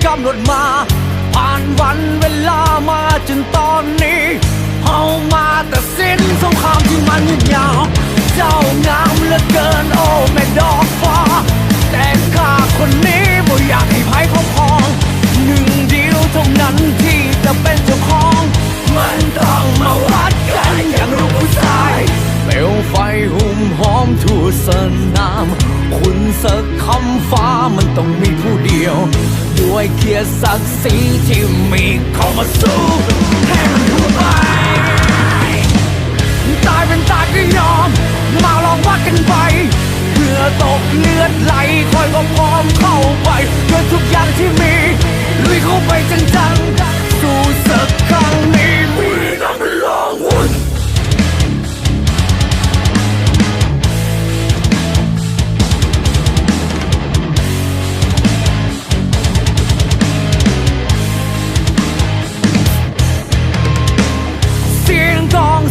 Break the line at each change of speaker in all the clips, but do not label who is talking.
กำหนดมาผ่านวันเวลามาจนตอนนี้เอามาตัดสินสงครามที่มันยืดยาวเจ้างามเหลือเกินโอ้แม่ดอกฟ้าแต่ข้าคนนี้บ่อยากให้ภัยครอบครองหนึ่งเดียวเท่านั้นที่จะเป็นเจ้าของมันต้องมาวัดกันอย่างลูกผู้ชายเปลวไฟหุ่มหอมทั่วสนามคุณสักคำฟ้ามันต้องมีผู้เดียวด้วยเกียรติศักดิ์ศรีที่มีเข้ามาสู้ให้มันทั่วไปตายเป็นตายก็ยอมมาลองวัดกันไปเพื่อตกเลือดไหลคอยก็พร้อมเข้าไปด้วยทุกอย่างที่มีลุยเข้าไปจังๆสู้สักครั้งนี้มีน้ำลองวุ่น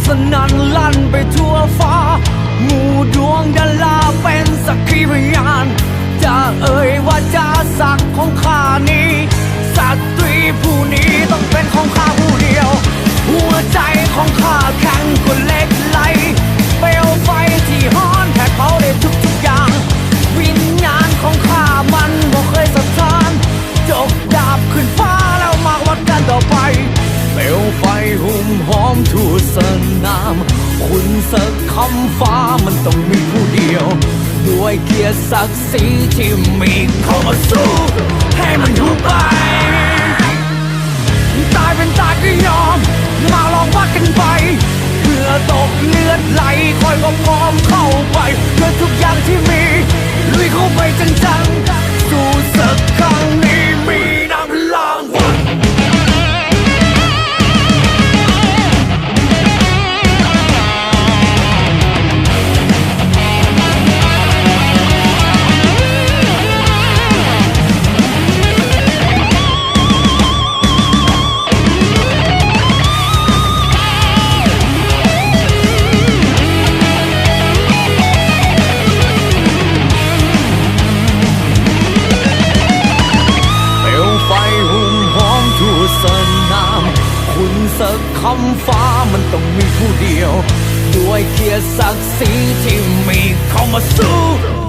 สนั่นลั่นไปทั่วฟ้าหมู่ดวงดาราเป็นสักขีพยานจะเอ่ยว่าจะศักดิ์ของข้านี้สตรีผู้นี้ต้องเป็นของข้าผู้เดียวหัวใจของข้าแข็งกว่าเหล็กไหลเปลวไฟที่ฮ้อนแผดเผาได้ทุกอย่างวิญญาณของข้ามันบ่เคยสะท้านจบดาบขึ้นฟ้าแล้วมาวัดกันต่อไปเปลวไฟหุ่มหอมทั่วสนามคุณสักคำฟ้ามันต้องมีผู้เดียวด้วยเกียรติศักดิ์ศรีที่มีเข้ามาสู้ให้มันถูกไปตายเป็นตายก็ยอมมาลองวัดกันไปเพื่อตกเลือดไหลคอยก็พร้อมเข้าไปด้วยทุกอย่างที่มีลุยเข้าไปจังๆสู้สักครั้งนี้มีน้ำลางวันสักคำฟ้ามันต้องมีผู้เดียวด้วยเกียรติศักดิ์ศรีที่มีเข้ามาสู้